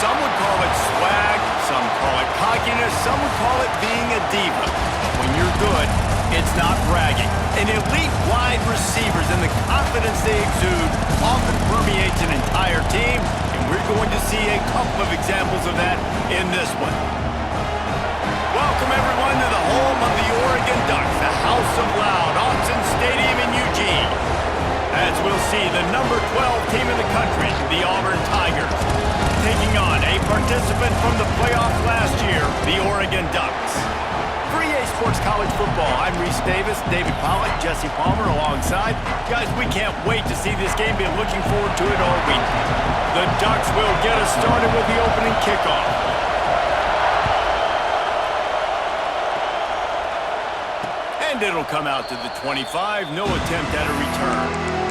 Some would call it swag, some call it cockiness, some would call it being a diva. But when you're good, it's not bragging. And elite wide receivers and the confidence they exude often permeates an entire team, and we're going to see a couple of examples of that in this one. Welcome, everyone, to the home of the Oregon Ducks, the House of Loud, Autzen Stadium in Eugene. As we'll see, the number 12 team in the country, the Auburn Tigers, taking on a participant from the playoffs last year, the Oregon Ducks. For EA Sports College Football, I'm Reese Davis, David Pollack, Jesse Palmer alongside. Guys, we can't wait to see this game. Been looking forward to it all week. The Ducks will get us started with the opening kickoff. And it'll come out to the 25. No attempt at a return.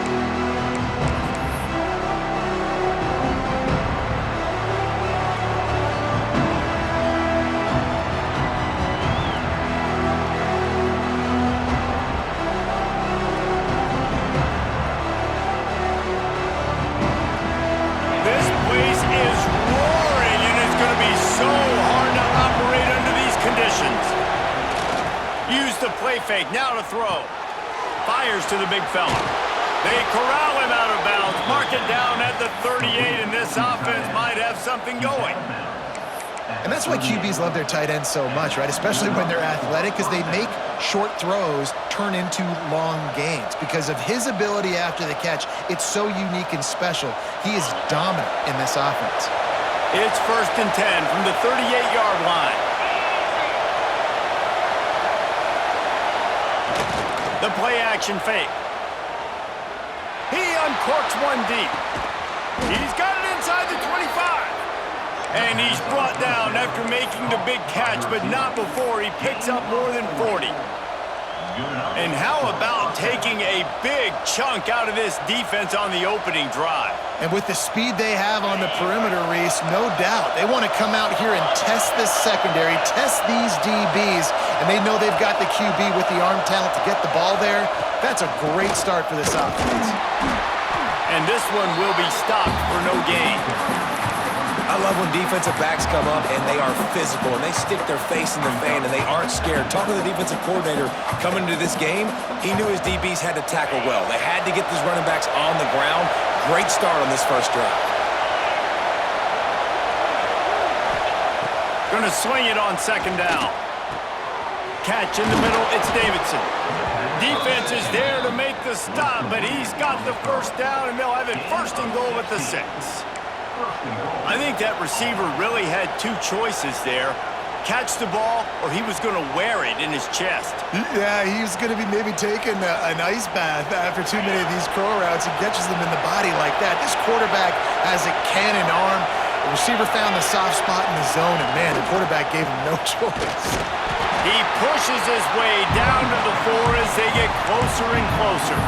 The play fake, now to throw. Fires to the big fella. They corral him out of bounds, mark it down at the 38, and this offense might have something going. And that's why QBs love their tight ends so much, right? Especially when they're athletic, because they make short throws turn into long gains. Because of his ability after the catch, it's so unique and special. He is dominant in this offense. It's 1st and 10 from the 38-yard line. The play-action fake. He uncorks one deep. He's got it inside the 25. And he's brought down after making the big catch, but not before he picks up more than 40. And how about taking a big chunk out of this defense on the opening drive? And with the speed they have on the perimeter, Reese, no doubt. They want to come out here and test this secondary, test these DBs, and they know they've got the QB with the arm talent to get the ball there. That's a great start for this offense. And this one will be stopped for no gain. I love when defensive backs come up and they are physical and they stick their face in the fan and they aren't scared. Talking to the defensive coordinator coming into this game, he knew his DBs had to tackle well. They had to get these running backs on the ground. Great start on this first drive. Gonna swing it on 2nd down. Catch in the middle, it's Davidson. Defense is there to make the stop, but he's got the 1st down, and they'll have it 1st and goal at the 6. I think that receiver really had two choices there. Catch the ball, or he was going to wear it in his chest. Yeah, he was going to be maybe taking an ice bath after too many of these curl routes. He catches them in the body like that. This quarterback has a cannon arm. The receiver found the soft spot in the zone, and man, the quarterback gave him no choice. He pushes his way down to the 4 as they get closer and closer.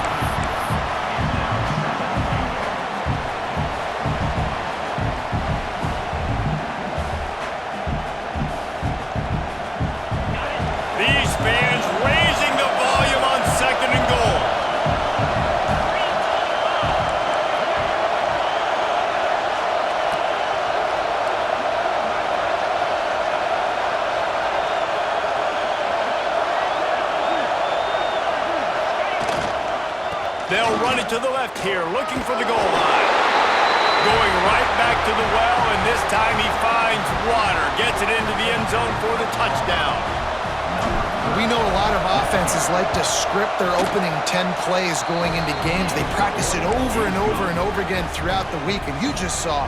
They'll run it to the left here, looking for the goal line. Going right back to the well, and this time he finds water. Gets it into the end zone for the touchdown. We know a lot of offenses like to script their opening 10 plays going into games. They practice it over and over and over again throughout the week, and you just saw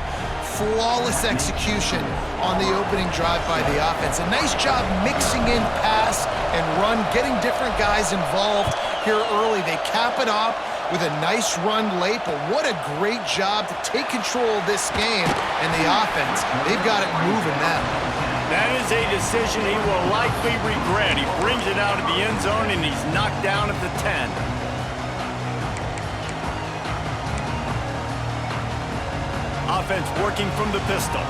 flawless execution on the opening drive by the offense. A nice job mixing in pass and run, getting different guys involved here early. They cap it off with a nice run late, but what a great job to take control of this game and the offense. They've got it moving now. That is a decision he will likely regret. He brings it out of the end zone, and he's knocked down at the 10. Offense working from the pistol.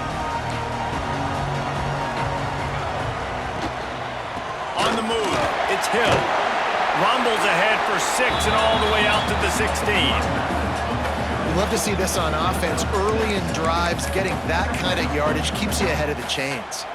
On the move, it's Hill. Rumbles ahead for 6 and all the way out to the 16. love to see this on offense. Early in drives, getting that kind of yardage keeps you ahead of the chains.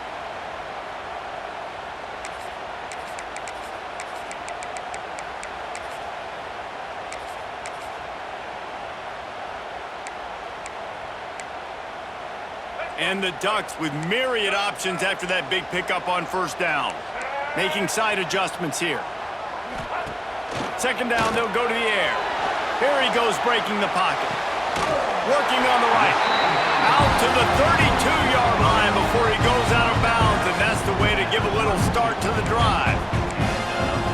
And the Ducks with myriad options after that big pickup on first down. Making side adjustments here. Second down, they'll go to the air. Here he goes, breaking the pocket. Working on the right. Out to the 32-yard line before he goes out of bounds, and that's the way to give a little start to the drive.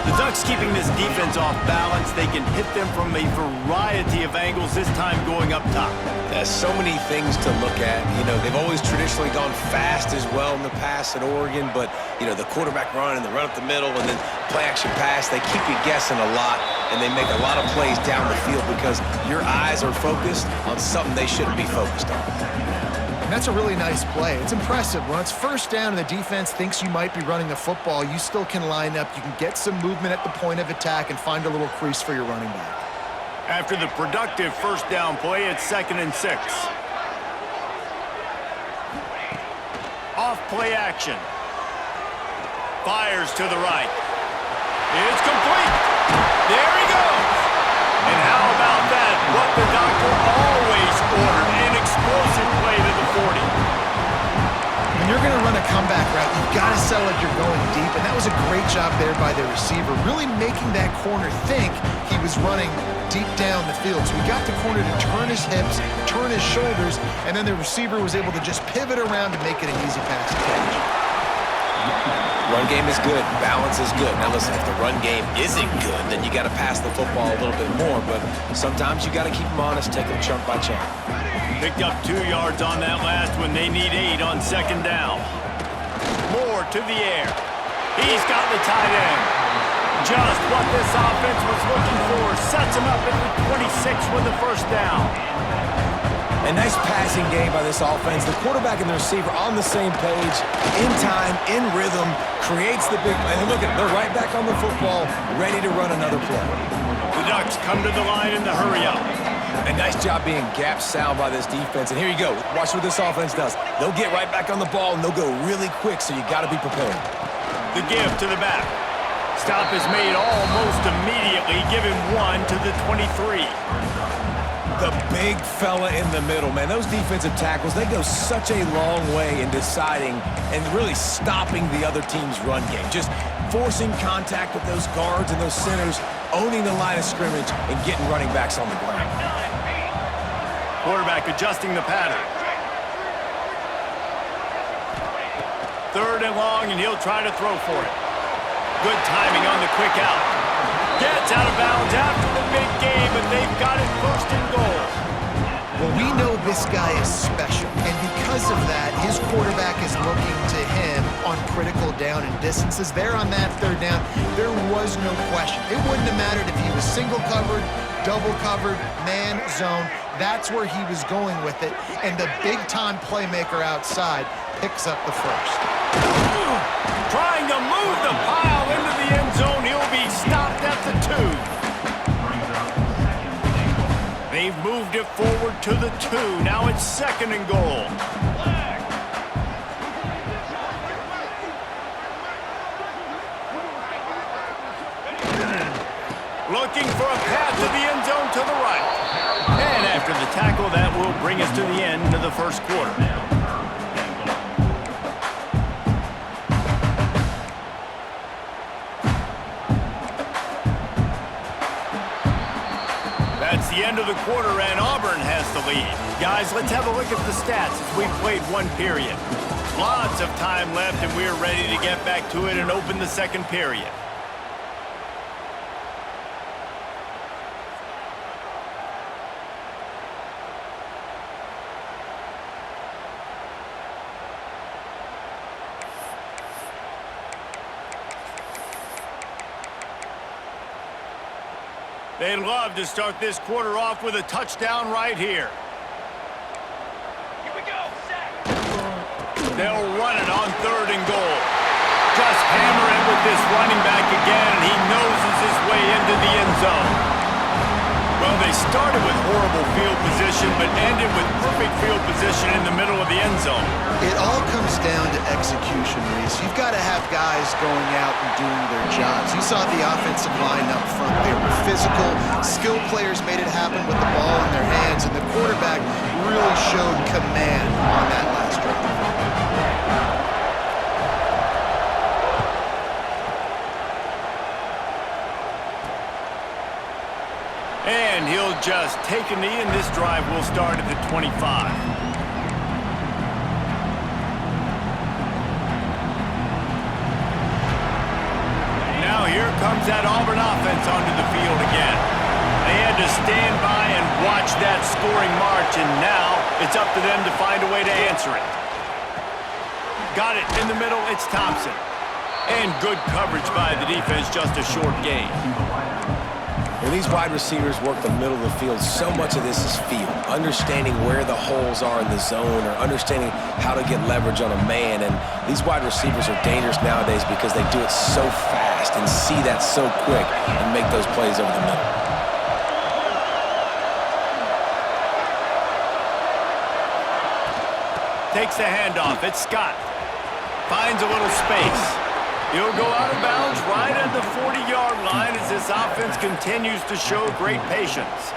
The Ducks keeping this defense off balance. They can hit them from a variety of angles, this time going up top. There's so many things to look at. You know, they've always traditionally gone fast as well in the past at Oregon, but, you know, the quarterback run and the run up the middle and then play-action pass, they keep you guessing a lot, and they make a lot of plays down the field because your eyes are focused on something they shouldn't be focused on. And that's a really nice play. It's impressive. When it's first down and the defense thinks you might be running the football, you still can line up. You can get some movement at the point of attack and find a little crease for your running back. After the productive first down play, it's 2nd and 6. Off play action. Fires to the right. It's complete. There he goes. And how about that? What the doctor always ordered. An explosive play to the 40. When you're going to run a comeback route, you've got to sell like you're going deep, and that was a great job there by the receiver, really making that corner think he was running deep down the field. So we got the corner to turn his hips, turn his shoulders, and then the receiver was able to just pivot around to make it an easy pass to catch. Run game is good. Balance is good. Now listen, if the run game isn't good, then you got to pass the football a little bit more, but sometimes you got to keep them honest, take them chunk by chunk. Picked up 2 yards on that last one. They need 8 on second down. Moore to the air. He's got the tight end. Just what this offense was looking for. Sets him up at the 26 with the first down. A nice passing game by this offense. The quarterback and the receiver on the same page, in time, in rhythm, creates the big play. And look at it, they're right back on the football, ready to run another play. The Ducks come to the line in the hurry-up. A nice job being gap sound by this defense. And here you go. Watch what this offense does. They'll get right back on the ball, and they'll go really quick, so you got to be prepared. The give to the back. Stop is made almost immediately. Give him 1 to the 23. The big fella in the middle, man. Those defensive tackles, they go such a long way in deciding and really stopping the other team's run game. Just forcing contact with those guards and those centers, owning the line of scrimmage, and getting running backs on the ground. Quarterback adjusting the pattern. 3rd and long, and he'll try to throw for it. Good timing on the quick out. Gets out of bounds after the big game, and they've got it 1st and goal. Well, we know this guy is special, and because of that, his quarterback is looking to him on critical down and distances. There on that 3rd down, there was no question. It wouldn't have mattered if he was single covered, double covered, man, zone. That's where he was going with it, and the big-time playmaker outside picks up the first. Trying to move the pile into the end zone. He'll be stopped at the 2. They've moved it forward to the 2. Now it's 2nd and goal. Looking for a path to the end zone to the right. And after the tackle, that will bring us to the end of the first quarter. That's the end of the quarter, and Auburn has the lead. Guys, let's have a look at the stats as we've played 1 period. Lots of time left, and we're ready to get back to it and open the 2nd period. They'd love to start this quarter off with a touchdown right here. Here we go, set. They'll run it on 3rd and goal. Just hammer it with this running back again, and he noses his way into the end zone. Well, they started with horrible field position, but ended with perfect field position in the middle of the end zone. It all comes down to execution, Reese. You've got to have guys going out and doing their jobs. You saw the offensive line up front. They were physical. Skilled players made it happen with the ball in their hands, and the quarterback really showed command on that last drive. And he'll just take a knee, and this drive will start at the 25. Now here comes that Auburn offense onto the field again. They had to stand by and watch that scoring march, and now it's up to them to find a way to answer it. Got it in the middle, it's Thompson. And good coverage by the defense, just a short gain. When these wide receivers work the middle of the field, so much of this is feel. Understanding where the holes are in the zone or understanding how to get leverage on a man. And these wide receivers are dangerous nowadays because they do it so fast and see that so quick and make those plays over the middle. Takes the handoff. It's Scott. Finds a little space. He'll go out of bounds right at the 40-yard line as this offense continues to show great patience.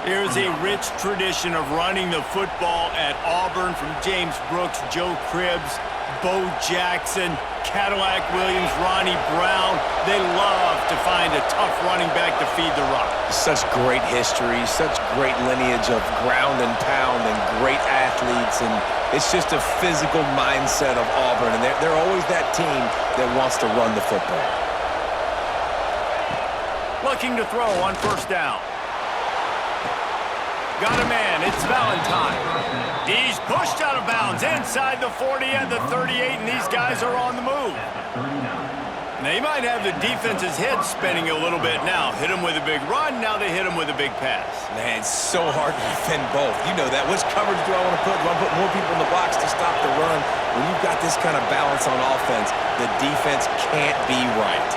There's a rich tradition of running the football at Auburn from James Brooks, Joe Cribbs, Bo Jackson, Cadillac Williams, Ronnie Brown. They love to find a tough running back to feed the rock. Such great history, such great lineage of ground and pound and great athletes, and it's just a physical mindset of Auburn, and they're always that team that wants to run the football. Looking to throw on first down. Got a man, it's Valentine. He's pushed out of bounds inside the 40 at the 38, and these guys are on the move. They might have the defense's head spinning a little bit now. Hit him with a big run, now they hit him with a big pass. Man, it's so hard to defend both. You know that. Which coverage do I want to put? Do I put more people in the box to stop the run? When you've got this kind of balance on offense, the defense can't be right.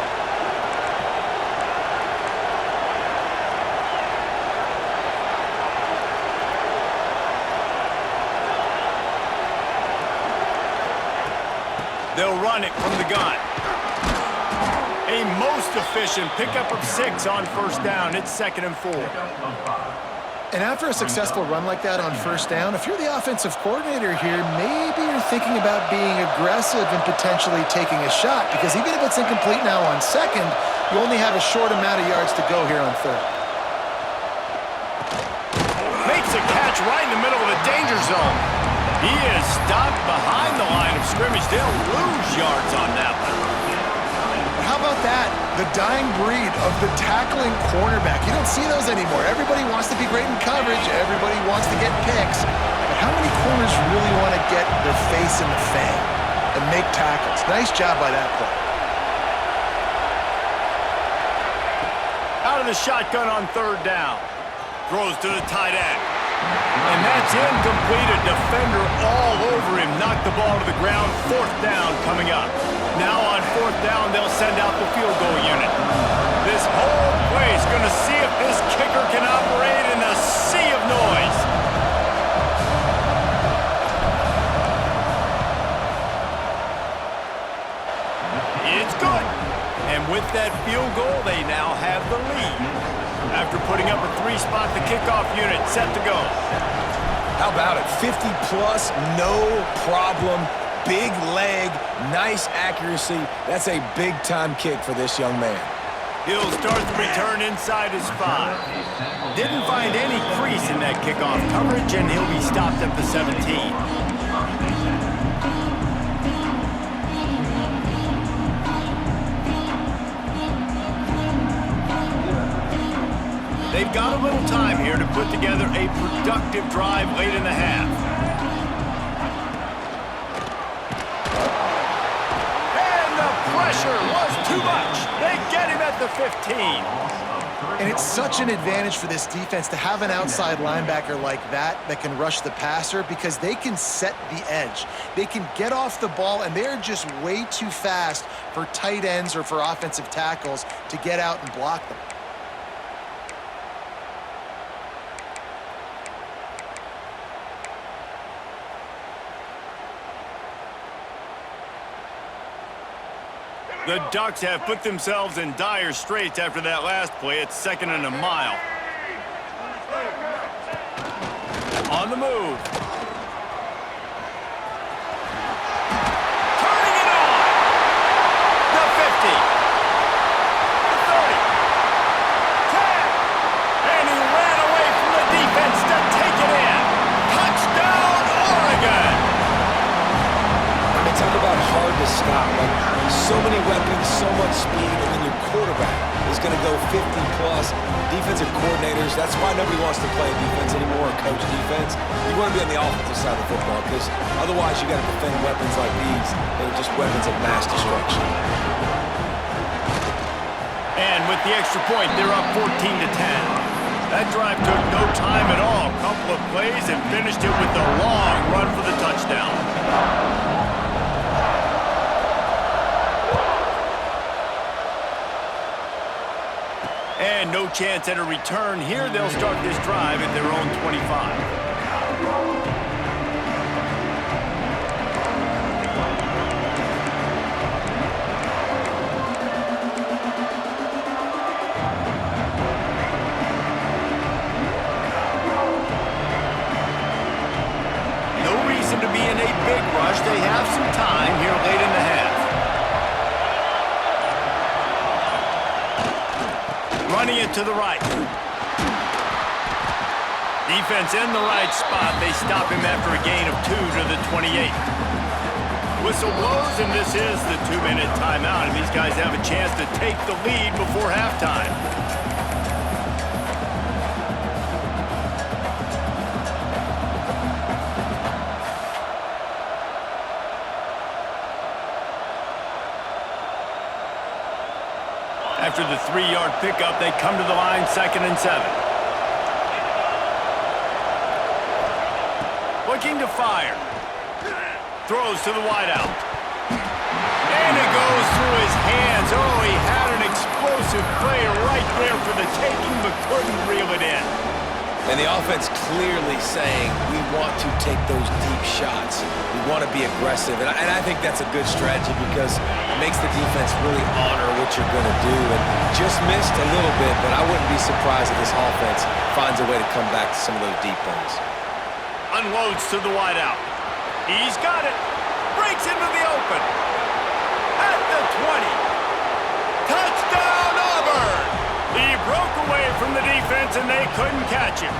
They'll run it from the gun. A most efficient pickup of 6 on first down. It's 2nd and 4. And after a successful run like that on first down, if you're the offensive coordinator here, maybe you're thinking about being aggressive and potentially taking a shot, because even if it's incomplete now on second, you only have a short amount of yards to go here on third. Makes a catch right in the middle of the danger zone. He is stopped behind the line of scrimmage. They'll lose yards on that one. How about that? The dying breed of the tackling cornerback. You don't see those anymore. Everybody wants to be great in coverage. Everybody wants to get picks. But how many corners really want to get their face in the fan and make tackles? Nice job by that play. Out of the shotgun on third down. Throws to the tight end. And that's incomplete. A defender all over him. Knocked the ball to the ground. 4th down coming up. Now on 4th down, they'll send out the field goal unit. This whole place going to see if this kicker can operate in a sea of noise. It's good. And with that field goal, they now have the lead. After putting up a 3-spot, the kickoff unit set to go. How about it? 50-plus, no problem. Big leg, nice accuracy. That's a big-time kick for this young man. He'll start the return inside his 5. Didn't find any crease in that kickoff coverage, and he'll be stopped at the 17. They've got a little time here to put together a productive drive late in the half. And the pressure was too much. They get him at the 15. And it's such an advantage for this defense to have an outside linebacker like that can rush the passer, because they can set the edge. They can get off the ball, and they're just way too fast for tight ends or for offensive tackles to get out and block them. The Ducks have put themselves in dire straits after that last play. It's 2nd and a mile. On the move. Turning it on. The 50. The 30. 10. And he ran away from the defense to take it in. Touchdown, Oregon. I mean, talk about hard to stop. Like, so many weapons, so much speed, and then your quarterback is going to go 50-plus. Defensive coordinators, that's why nobody wants to play defense anymore or coach defense. You want to be on the offensive side of the football because otherwise you got to defend weapons like these. They're just weapons of mass destruction. And with the extra point, they're up 14-10. That drive took no time at all. A couple of plays and finished it with a long run for the touchdown. And no chance at a return here. They'll start this drive at their own 25. No reason to be in a big rush. They have some time here late in the half. Running it to the right. Defense in the right spot. They stop him after a gain of 2 to the 28. Whistle blows, and this is the 2-minute timeout, and these guys have a chance to take the lead before halftime. After the 3-yard pickup, they come to the line 2nd and 7. Looking to fire. Throws to the wideout. And it goes through his hands. Oh, he had an explosive play right there for the taking, but couldn't reel it in. And the offense clearly saying, we want to take those deep shots. We want to be aggressive. And I think that's a good strategy because it makes the defense really honor what you're going to do. And just missed a little bit, but I wouldn't be surprised if this offense finds a way to come back to some of those deep ones. Unloads to the wideout. He's got it. Breaks into the open. At the 20. Touchdown, Auburn! He broke away from the defense, and they couldn't catch him.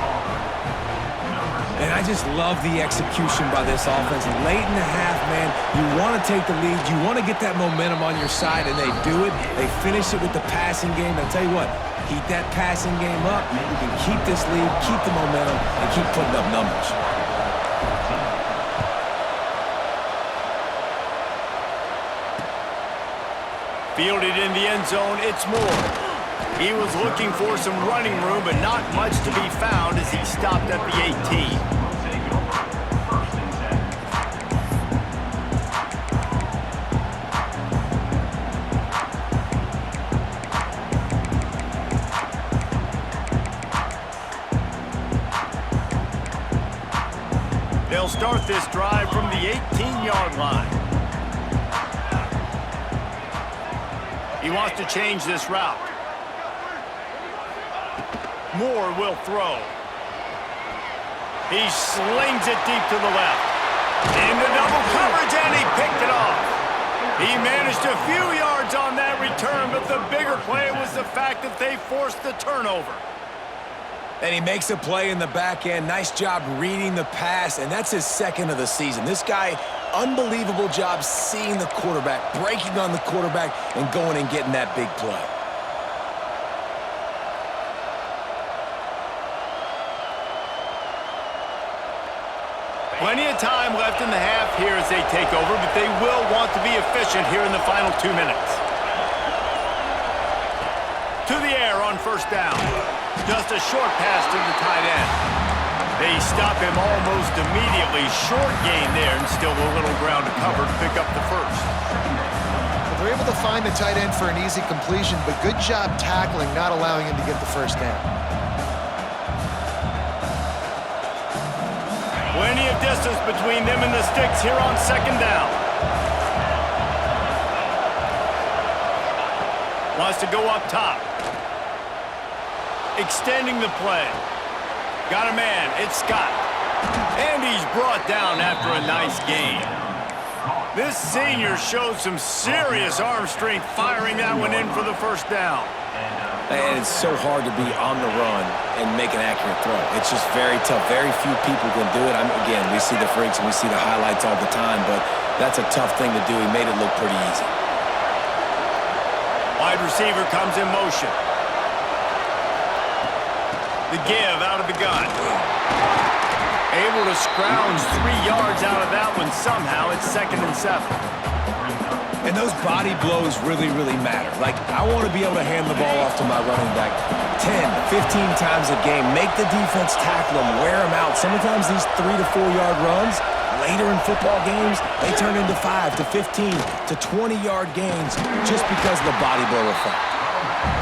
And I just love the execution by this offense. Late in the half, man, you want to take the lead. You want to get that momentum on your side, and they do it. They finish it with the passing game. I'll tell you what, keep that passing game up. You can keep this lead, keep the momentum, and keep putting up numbers. Fielded in the end zone, it's Moore. He was looking for some running room, but not much to be found as he stopped at the 18. They'll start this drive from the 18-yard line. He wants to change this route. Moore will throw. He slings it deep to the left. Into double coverage, and he picked it off. He managed a few yards on that return, but the bigger play was the fact that they forced the turnover. And he makes a play in the back end. Nice job reading the pass, and that's his 2nd of the season. This guy, unbelievable job seeing the quarterback, breaking on the quarterback, and going and getting that big play. Plenty of time left in the half here as they take over, but they will want to be efficient here in the final 2 minutes. To the air on first down. Just a short pass to the tight end. They stop him almost immediately. Short gain there, and still a little ground to cover to pick up the first. Well, they're able to find the tight end for an easy completion, but good job tackling, not allowing him to get the first down. Plenty of distance between them and the sticks here on second down. Wants to go up top. Extending the play. Got a man. It's Scott. And he's brought down after a nice gain. This senior showed some serious arm strength firing that one in for the first down. And it's so hard to be on the run and make an accurate throw. It's just very tough. Very few people can do it. Again, we see the freaks and we see the highlights all the time, but that's a tough thing to do. He made it look pretty easy. Wide receiver comes in motion. The give out of the gun. Able to scrounge 3 yards out of that one somehow. It's 2nd and 7. And those body blows really, really matter. Like, I want to be able to hand the ball off to my running back 10, 15 times a game. Make the defense tackle them, wear them out. Sometimes these 3 to 4 yard runs, later in football games, they turn into 5 to 15 to 20-yard gains just because of the body blow effect.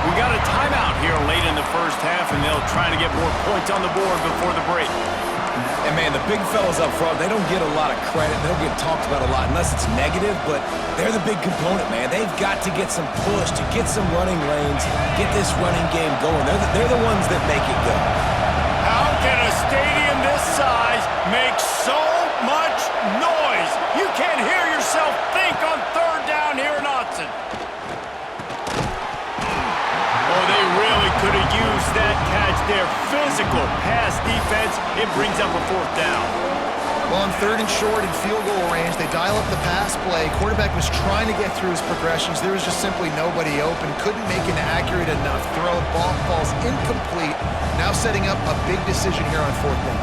We got a timeout here late in the first half, and they'll try to get more points on the board before the break. And, man, the big fellas up front, they don't get a lot of credit. They don't get talked about a lot unless it's negative, but they're the big component, man. They've got to get some push, to get some running lanes, get this running game going. They're the ones that make it go. How can a stadium this size make so much noise? You can't hear yourself think on 3rd down here in Autzen. Oh, they really could have used that catch there. Physical pass defense. It brings up a 4th down. Well, on 3rd and short in field goal range, they dial up the pass play. Quarterback was trying to get through his progressions. There was just simply nobody open. Couldn't make an accurate enough throw. Ball falls incomplete. Now setting up a big decision here on 4th down.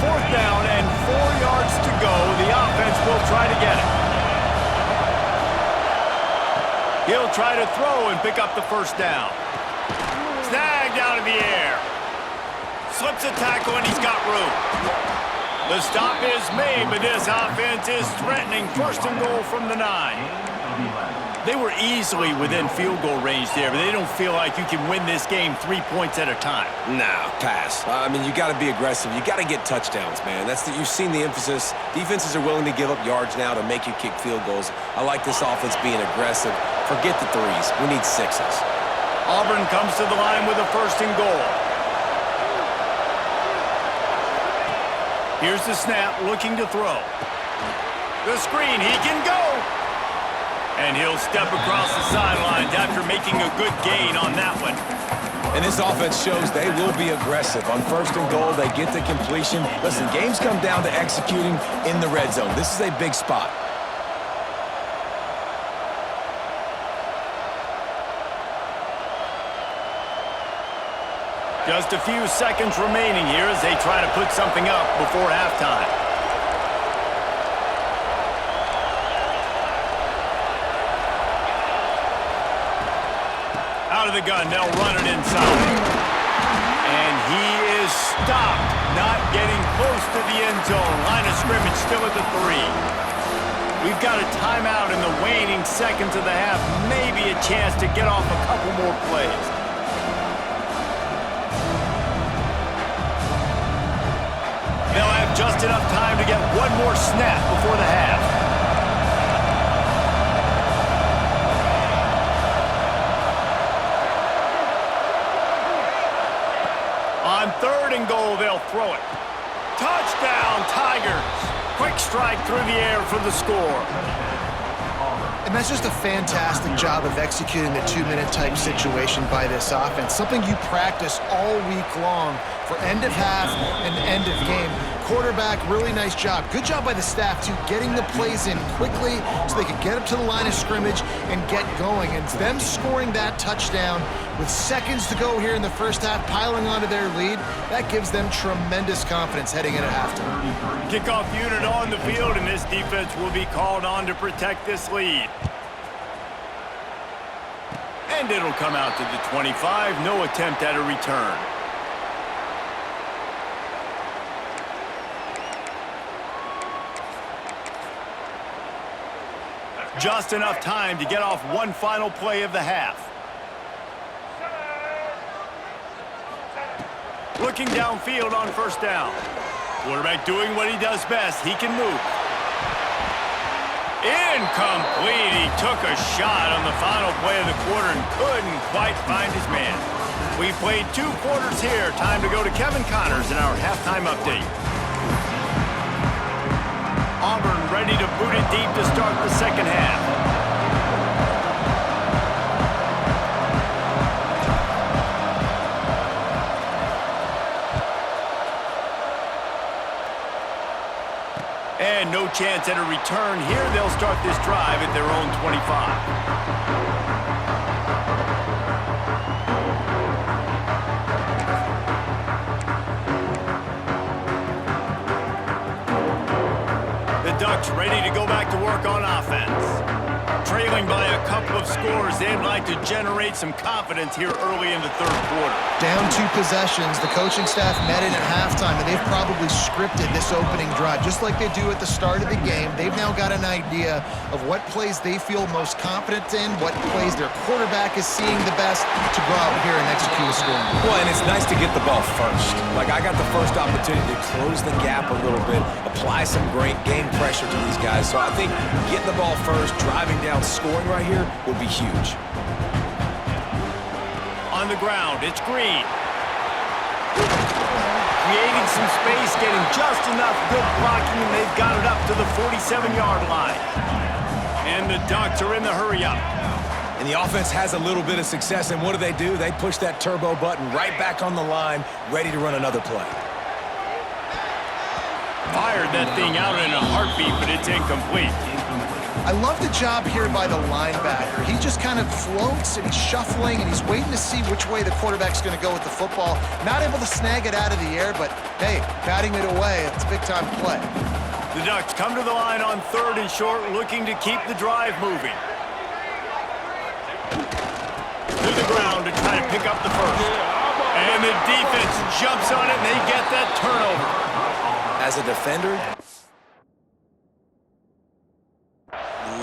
4th down and 4 yards to go. The offense will try to get it. He'll try to throw and pick up the 1st down. Snagged out of the air. Slips a tackle and he's got room. The stop is made, but this offense is threatening 1st and goal from the 9. They were easily within field goal range there, but they don't feel like you can win this game 3 points at a time. Nah, pass. I mean, you got to be aggressive. You got to get touchdowns, man. You've seen the emphasis. Defenses are willing to give up yards now to make you kick field goals. I like this offense being aggressive. Forget the 3s. We need 6s. Auburn comes to the line with a 1st and goal. Here's the snap, looking to throw. The screen, he can go. And he'll step across the sidelines after making a good gain on that one. And this offense shows they will be aggressive. On 1st and goal, they get the completion. Listen, games come down to executing in the red zone. This is a big spot. Just a few seconds remaining here as they try to put something up before halftime. Out of the gun, they'll run it inside. And he is stopped, not getting close to the end zone. Line of scrimmage still at the 3. We've got a timeout in the waning seconds of the half. Maybe a chance to get off a couple more plays. They'll have just enough time to get one more snap before the half. On 3rd and goal, they'll throw it. Touchdown, Tigers. Quick strike through the air for the score. And that's just a fantastic job of executing the 2-minute type situation by this offense. Something you practice all week long for end of half and end of game. Quarterback, really nice job. Good job by the staff, too, getting the plays in quickly so they could get up to the line of scrimmage and get going. And them scoring that touchdown with seconds to go here in the first half, piling onto their lead, that gives them tremendous confidence heading into halftime. Kickoff unit on the field, and this defense will be called on to protect this lead. And it'll come out to the 25. No attempt at a return. Just enough time to get off one final play of the half. Looking downfield on 1st down. Quarterback doing what he does best. He can move. Incomplete. He took a shot on the final play of the quarter and couldn't quite find his man. We've played 2 quarters here. Time to go to Kevin Connors in our halftime update. Auburn ready to boot it deep to start the second half. And no chance at a return here. They'll start this drive at their own 25. The Ducks ready to go back to work on offense. Trailing by a couple of scores, they'd like to generate some confidence here early in the third quarter. Down 2 possessions, the coaching staff met in at halftime, and they've probably scripted this opening drive. Just like they do at the start of the game, they've now got an idea of what plays they feel most confident in, what plays their quarterback is seeing the best to go out here and execute a score. Well, and it's nice to get the ball first. Like, I got the first opportunity to close the gap a little bit, apply some great game pressure to these guys. So I think getting the ball first, driving down, scoring right here would be huge. On the ground, it's Green. Creating some space, getting just enough good blocking, and they've got it up to the 47-yard line. And the Ducks are in the hurry-up. And the offense has a little bit of success, and what do? They push that turbo button right back on the line, ready to run another play. Fired that thing out in a heartbeat, but it's incomplete. I love the job here by the linebacker. He just kind of floats, and he's shuffling, and he's waiting to see which way the quarterback's going to go with the football. Not able to snag it out of the air, but, hey, batting it away, it's a big-time play. The Ducks come to the line on 3rd and short, looking to keep the drive moving. To the ground to try to pick up the first. And the defense jumps on it, and they get that turnover. As a defender,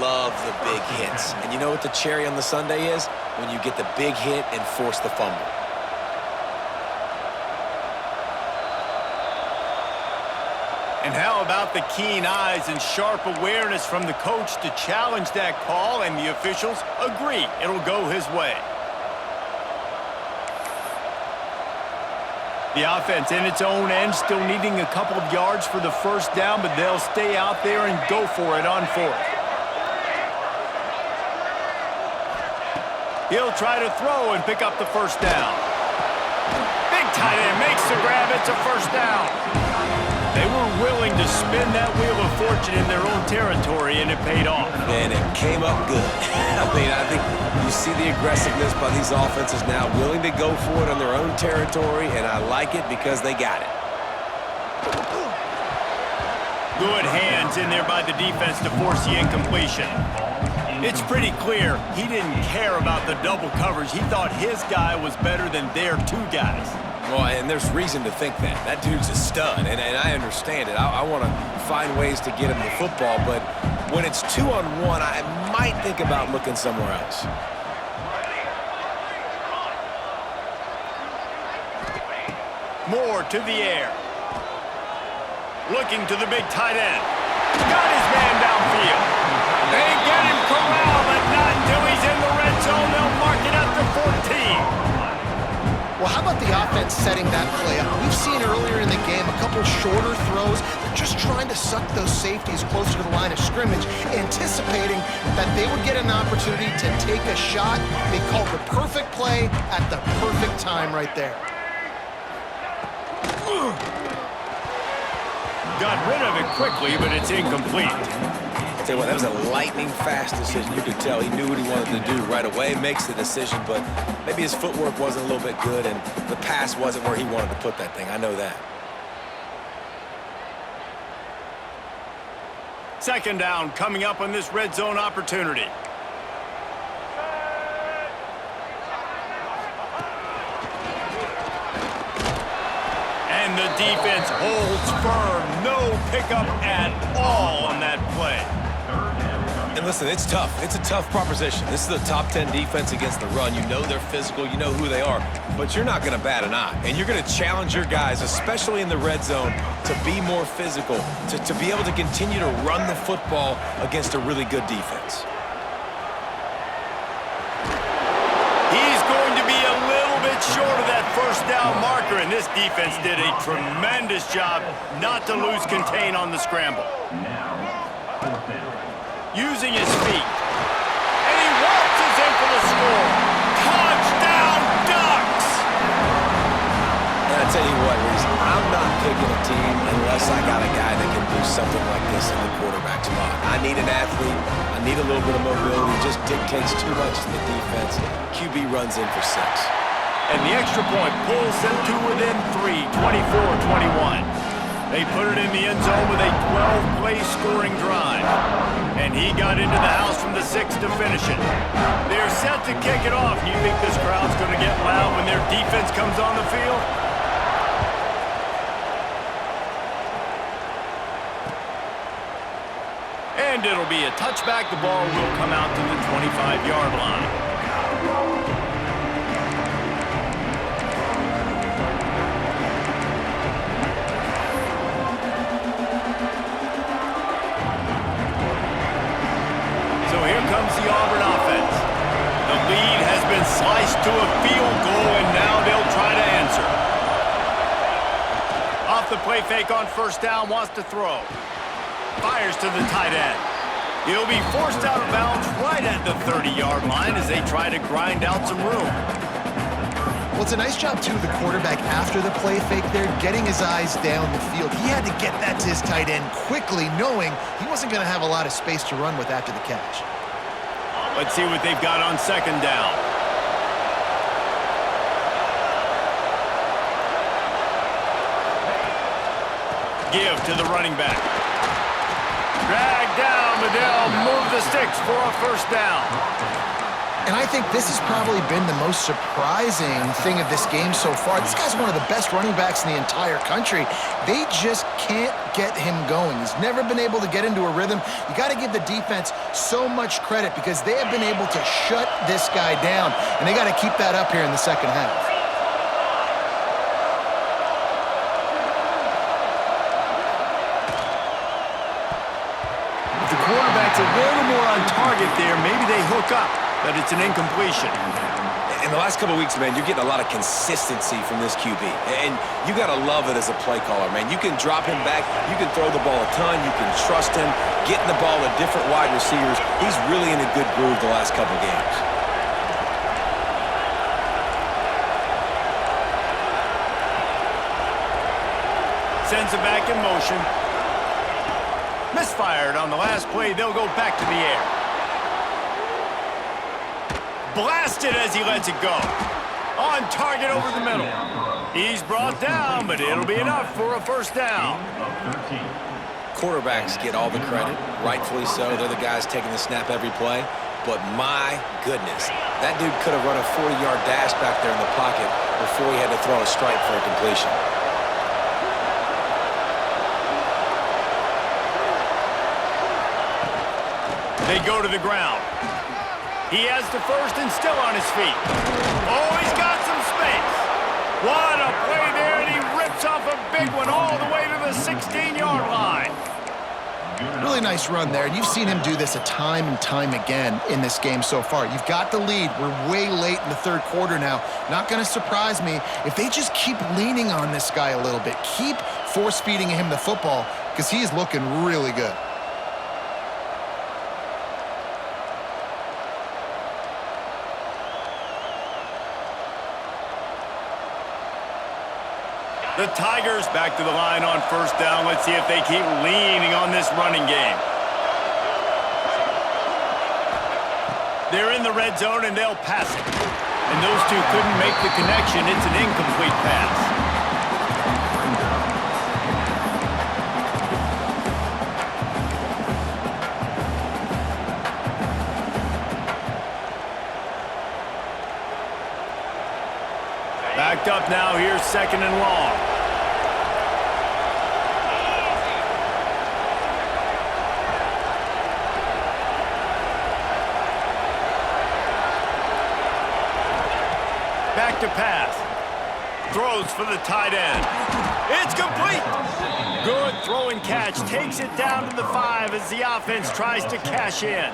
love the big hits. And you know what the cherry on the sundae is? When you get the big hit and force the fumble. And how about the keen eyes and sharp awareness from the coach to challenge that call, and the officials agree it'll go his way. The offense in its own end, still needing a couple of yards for the first down, but they'll stay out there and go for it on 4th. He'll try to throw and pick up the first down. Big tight end makes the grab. It's a first down. They were willing to spin that wheel of fortune in their own territory, and it paid off. And it came up good. I mean, I think you see the aggressiveness by these offenses now, willing to go for it on their own territory, and I like it because they got it. Good hands in there by the defense to force the incompletion. It's pretty clear he didn't care about the double coverage. He thought his guy was better than their 2 guys. Well, and there's reason to think that. That dude's a stud, and I understand it. I want to find ways to get him the football, but when it's 2-on-1, I might think about looking somewhere else. Moore to the air. Looking to the big tight end. Got his man downfield. They get him corralled, but not until he's in the red zone. They'll mark it at the 14. Well, how about the offense setting that play up? We've seen earlier in the game a couple shorter throws. They're just trying to suck those safeties closer to the line of scrimmage, anticipating that they would get an opportunity to take a shot. They called the perfect play at the perfect time right there. Got rid of it quickly, but it's incomplete. I'll tell you what, that was a lightning-fast decision. You could tell he knew what he wanted to do right away, makes the decision, but maybe his footwork wasn't a little bit good, and the pass wasn't where he wanted to put that thing. I know that. Second down coming up on this red zone opportunity. And the defense holds firm. No pickup at all on that play. And listen, it's tough. It's a tough proposition. This is a top 10 defense against the run. You know they're physical. You know who they are. But you're not going to bat an eye. And you're going to challenge your guys, especially in the red zone, to be more physical, to be able to continue to run the football against a really good defense. He's going to be a little bit short of that first down marker, and this defense did a tremendous job not to lose contain on the scramble. Using his feet. And he waltzes in for the score. Touchdown, Ducks! And I tell you what, Reese, I'm not picking a team unless I got a guy that can do something like this in the quarterback spot. I need an athlete. I need a little bit of mobility. Just dictates too much in the defense. QB runs in for 6. And the extra point pulls them to within 3, 24-21. They put it in the end zone with a 12-play scoring drive. And he got into the house from the 6 to finish it. They're set to kick it off. You think this crowd's going to get loud when their defense comes on the field? And it'll be a touchback. The ball will come out to the 25-yard line. Comes the Auburn offense. The lead has been sliced to a field goal, and now they'll try to answer. Off the play fake on first down, wants to throw. Fires to the tight end. He'll be forced out of bounds right at the 30-yard line as they try to grind out some room. Well, it's a nice job, too, the quarterback after the play fake there, getting his eyes down the field. He had to get that to his tight end quickly, knowing he wasn't going to have a lot of space to run with after the catch. Let's see what they've got on second down. Give to the running back. Drag down, but they'll move the sticks for a first down. And I think this has probably been the most surprising thing of this game so far. This guy's one of the best running backs in the entire country. They just can't get him going. He's never been able to get into a rhythm. You got to give the defense so much credit because they have been able to shut this guy down, and they got to keep that up here in the second half. If the quarterback's a little more on target there, maybe they hook up. But it's an incompletion. In the last couple of weeks, man, you're getting a lot of consistency from this QB. And you got to love it as a play caller, man. You can drop him back. You can throw the ball a ton. You can trust him, getting the ball to different wide receivers. He's really in a good groove the last couple of games. Sends it back in motion. Misfired on the last play. They'll go back to the air. Blasted as he lets it go. On target over the middle. He's brought down, but it'll be enough for a first down. Quarterbacks get all the credit, rightfully so. They're the guys taking the snap every play. But my goodness, that dude could have run a 40-yard dash back there in the pocket before he had to throw a strike for a completion. They go to the ground. He has the first and still on his feet. Oh, he's got some space. What a play there, and he rips off a big one all the way to the 16-yard line. Really nice run there, and you've seen him do this a time and time again in this game so far. You've got the lead. We're way late in the third quarter now. Not going to surprise me if they just keep leaning on this guy a little bit. Keep force-feeding him the football because he is looking really good. The Tigers back to the line on first down. Let's see if they keep leaning on this running game. They're in the red zone, and they'll pass it. And those two couldn't make the connection. It's an incomplete pass. Backed up now, here's second and long. to pass. Throws for the tight end. It's complete. Good throw and catch. Takes it down to the 5 as the offense tries to cash in.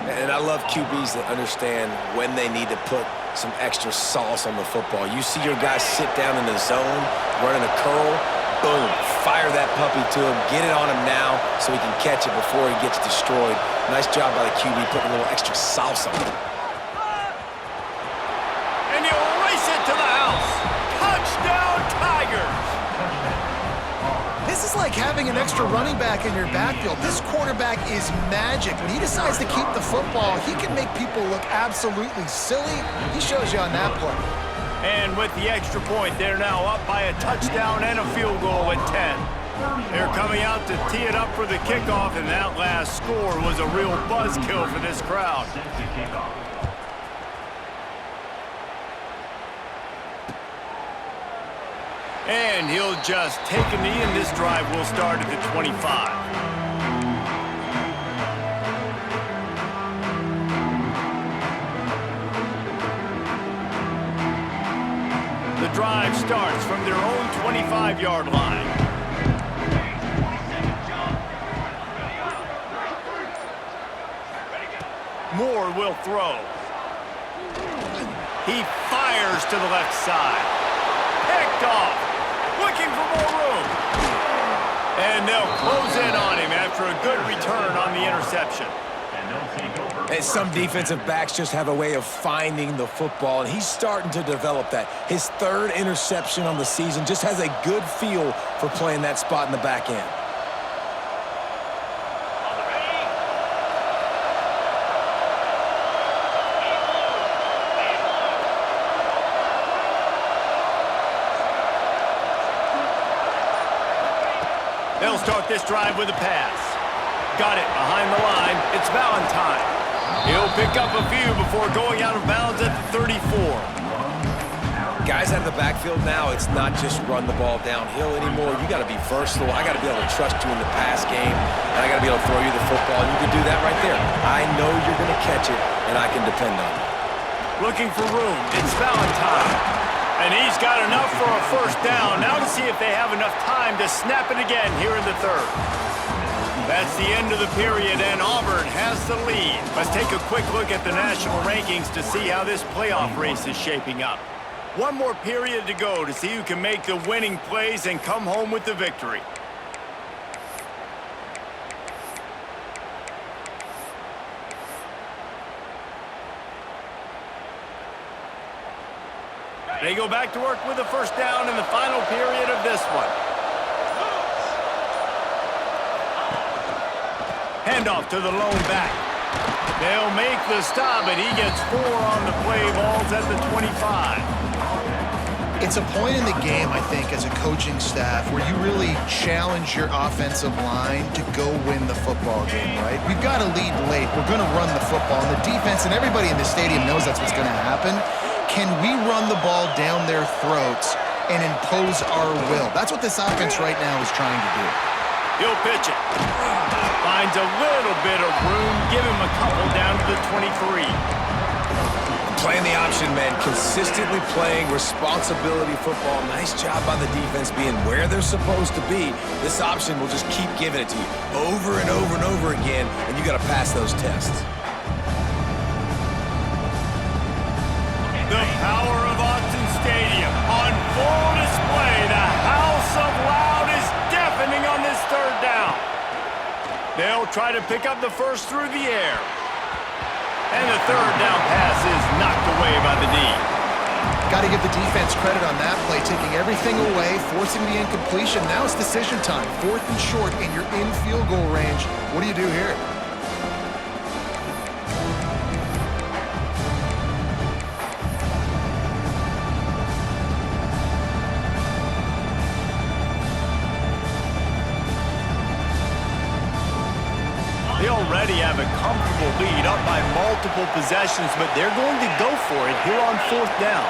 And I love QBs that understand when they need to put some extra sauce on the football. You see your guys sit down in the zone, running a curl, boom, fire that puppy to him, get it on him now so he can catch it before he gets destroyed. Nice job by the QB putting a little extra sauce on it. And he'll race it to the house. Touchdown, Tigers! This is like having an extra running back in your backfield. This quarterback is magic. When he decides to keep the football, he can make people look absolutely silly. He shows you on that play. And with the extra point, they're now up by a touchdown and a field goal at 10. They're coming out to tee it up for the kickoff, and that last score was a real buzzkill for this crowd. And he'll just take a knee, and this drive will start at the 25. The drive starts from their own 25-yard line. Moore will throw. He fires to the left side. Picked off. Looking for more room. And they'll close in on him after a good return on the interception. And some defensive backs just have a way of finding the football, and he's starting to develop that. His 3rd interception on the season, just has a good feel for playing that spot in the back end. They'll start this drive with a pass. Got it behind the line. It's Valentine. He'll pick up a few before going out of bounds at the 34. Guys out of the backfield now, it's not just run the ball downhill anymore. You got to be versatile. I got to be able to trust you in the pass game, and I got to be able to throw you the football, and you can do that right there. I know you're going to catch it, and I can depend on it. Looking for room. It's Valentine. And he's got enough for a first down. Now to see if they have enough time to snap it again here in the 3rd. That's the end of the period, and Auburn has the lead. Let's take a quick look at the national rankings to see how this playoff race is shaping up. One more period to go to see who can make the winning plays and come home with the victory. They go back to work with a first down in the final period of this one. Handoff to the lone back. They'll make the stop, and he gets 4 on the play. Balls at the 25. It's a point in the game, I think, as a coaching staff where you really challenge your offensive line to go win the football game, right? We've got to lead late. We're going to run the football. And the defense and everybody in the stadium knows that's what's going to happen. Can we run the ball down their throats and impose our will? That's what this offense right now is trying to do. He'll pitch it. Finds a little bit of room. Give him a couple down to the 23. Playing the option, man. Consistently playing responsibility football. Nice job by the defense being where they're supposed to be. This option will just keep giving it to you over and over and over again, and you got to pass those tests. The power of Autzen Stadium on full display. The house of loud is deafening on this 3rd down. They'll try to pick up the first through the air. And the 3rd down pass is knocked away by the D. Got to give the defense credit on that play, taking everything away, forcing the incompletion. Now it's decision time. 4th and short, and you're in field goal range. What do you do here? They already have a comfortable lead, up by multiple possessions, but they're going to go for it here on 4th down.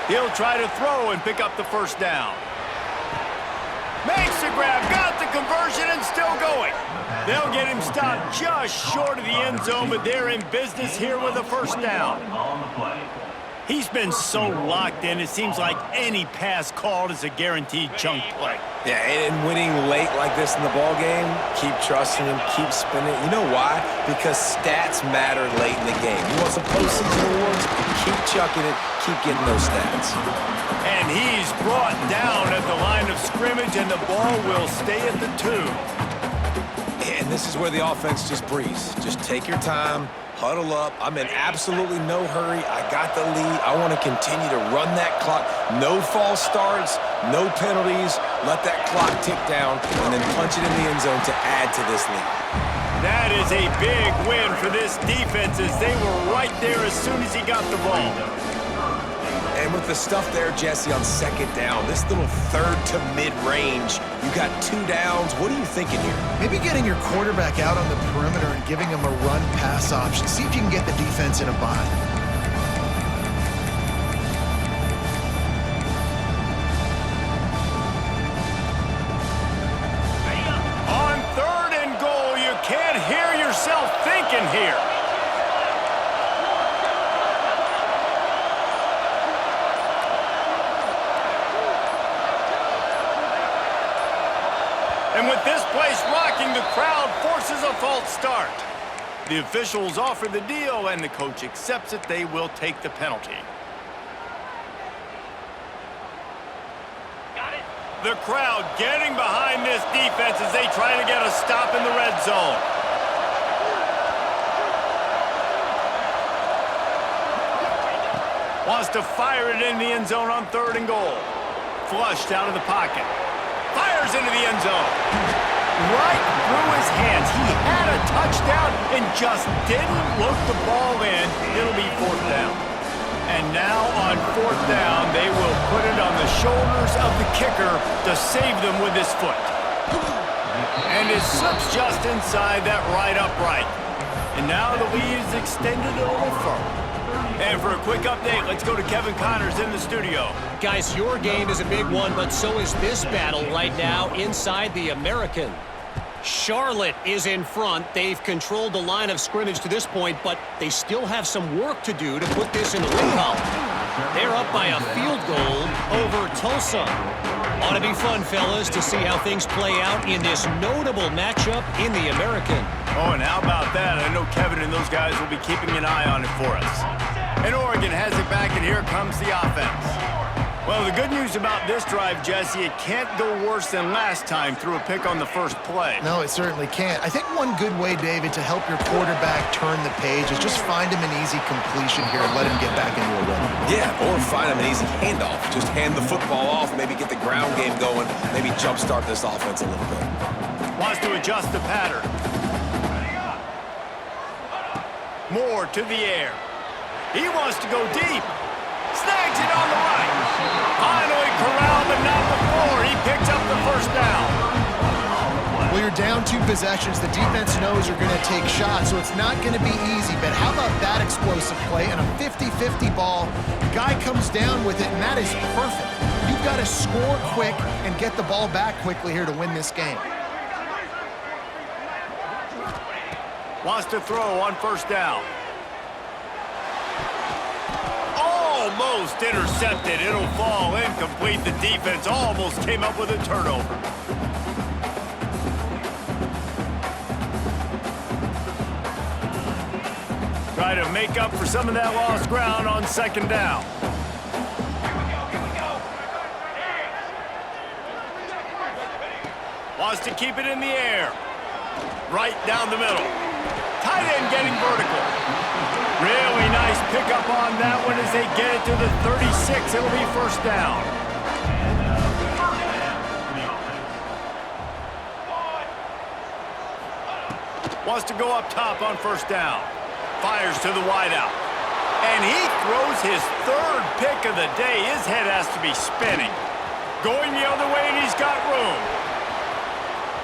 He'll try to throw and pick up the first down. grab, got the conversion and still going. They'll get him stopped just short of the end zone, but they're in business here with a first down. He's been so locked in, it seems like any pass called is a guaranteed chunk play. Yeah, and winning late like this in the ball game, keep trusting him, keep spinning. You know why? Because stats matter late in the game. You want some postseason awards? Keep chucking it, keep getting those stats. And he's brought down at the line of scrimmage, and the ball will stay at the 2. And this is where the offense just breathes. Just take your time, huddle up. I'm in absolutely no hurry. I got the lead. I want to continue to run that clock. No false starts, no penalties. Let that clock tick down and then punch it in the end zone to add to this lead. That is a big win for this defense as they were right there as soon as he got the ball. And with the stuff there, Jesse, on second down, this little third to mid-range, you got 2 downs. What are you thinking here? Maybe getting your quarterback out on the perimeter and giving him a run-pass option. See if you can get the defense in a bind. On 3rd and goal, you can't hear yourself thinking here. And with this place rocking, the crowd forces a false start. The officials offer the deal, and the coach accepts it. They will take the penalty. Got it. The crowd getting behind this defense as they try to get a stop in the red zone. Wants to fire it in the end zone on 3rd and goal. Flushed out of the pocket. Fires into the end zone. Right through his hands. He had a touchdown and just didn't look the ball in. It'll be 4th down. And now on 4th down, they will put it on the shoulders of the kicker to save them with his foot. And it slips just inside that right upright. And now the lead is extended a little further. And for a quick update, let's go to Kevin Connors in the studio. Guys, your game is a big one, but so is this battle right now inside the American. Charlotte is in front. They've controlled the line of scrimmage to this point, but they still have some work to do to put this in the win column. They're up by a field goal over Tulsa. Ought to be fun, fellas, to see how things play out in this notable matchup in the American. Oh, and how about that? I know Kevin and those guys will be keeping an eye on it for us. And Oregon has it back, and here comes the offense. Well, the good news about this drive, Jesse, it can't go worse than last time through a pick on the first play. No, it certainly can't. I think one good way, David, to help your quarterback turn the page is just find him an easy completion here and let him get back into a rhythm. Yeah, or find him an easy handoff. Just hand the football off, maybe get the ground game going, maybe jumpstart this offense a little bit. Wants to adjust the pattern. Moore to the air. He wants to go deep. Snags it on the right. Finally corralled, but not before. He picks up the first down. Well, you're down 2 possessions. The defense knows you're going to take shots, so it's not going to be easy. But how about that explosive play and a 50-50 ball? Guy comes down with it, and that is perfect. You've got to score quick and get the ball back quickly here to win this game. Wants to throw on first down. Almost intercepted. It'll fall incomplete. The defense almost came up with a turnover. Try to make up for some of that lost ground on second down. Wants to keep it in the air. Right down the middle. Tight end getting vertical. Really nice pickup on that one as they get it to the 36. It'll be first down. Wants to go up top on first down. Fires to the wideout. And he throws his 3rd pick of the day. His head has to be spinning. Going the other way, and he's got room.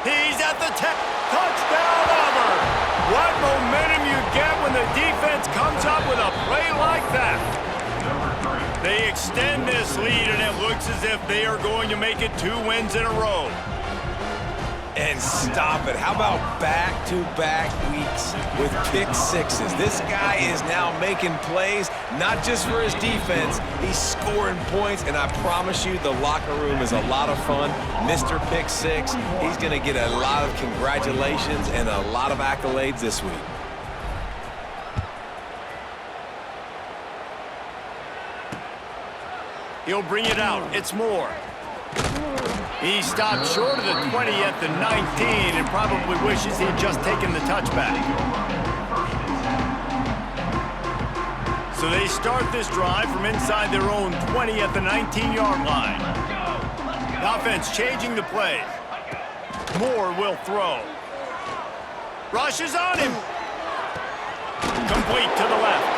He's at the 10. Touchdown, Auburn! What momentum you get when the defense comes up with a play like that. They extend this lead, and it looks as if they are going to make it 2 wins in a row. And stop it. How about back-to-back weeks with pick sixes? This guy is now making plays, not just for his defense. He's scoring points, and I promise you the locker room is a lot of fun. Mr. Pick Six, he's going to get a lot of congratulations and a lot of accolades this week. He'll bring it out. It's Moore. He stopped short of the 20 at the 19 and probably wishes he'd just taken the touchback. So they start this drive from inside their own 20 at the 19-yard line. The offense changing the play. Moore will throw. Rush is on him. Complete to the left.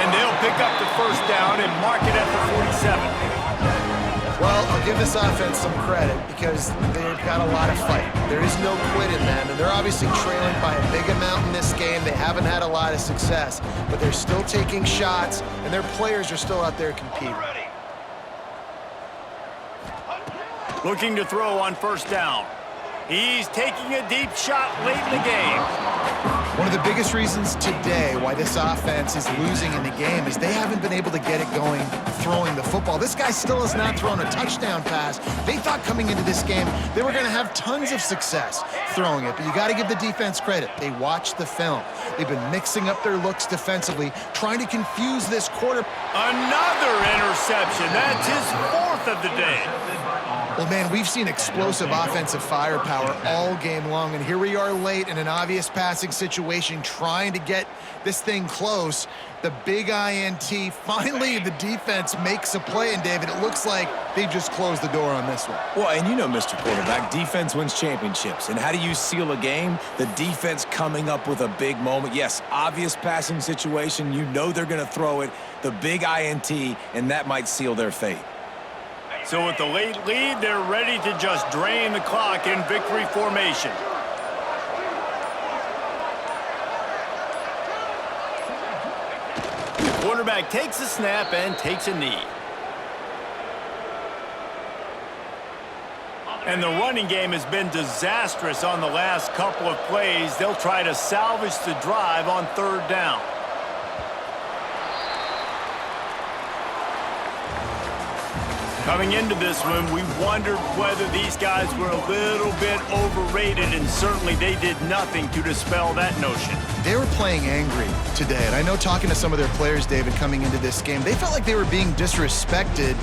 And they'll pick up the first down and mark it at the 47. Well, I'll give this offense some credit because they've got a lot of fight. There is no quit in them, and they're obviously trailing by a big amount in this game. They haven't had a lot of success, but they're still taking shots, and their players are still out there competing. Looking to throw on first down. He's taking a deep shot late in the game. One of the biggest reasons today why this offense is losing in the game is they haven't been able to get it going throwing the football. This guy still has not thrown a touchdown pass. They thought coming into this game they were going to have tons of success throwing it, but you got to give the defense credit. They watched the film. They've been mixing up their looks defensively, trying to confuse this quarter. Another interception. That's his fourth of the day. Well, man, we've seen explosive offensive firepower all game long, and here we are late in an obvious passing situation trying to get this thing close. The big INT, finally the defense makes a play, and David, it looks like they've just closed the door on this one. Well, and you know, Mr. Quarterback, defense wins championships. And how do you seal a game? The defense coming up with a big moment. Yes, obvious passing situation. You know they're going to throw it. The big INT, and that might seal their fate. So with the late lead, they're ready to just drain the clock in victory formation. The quarterback takes a snap and takes a knee. And the running game has been disastrous on the last couple of plays. They'll try to salvage the drive on third down. Coming into this one, we wondered whether these guys were a little bit overrated, and certainly they did nothing to dispel that notion. They were playing angry today, and I know talking to some of their players, David, coming into this game, they felt like they were being disrespected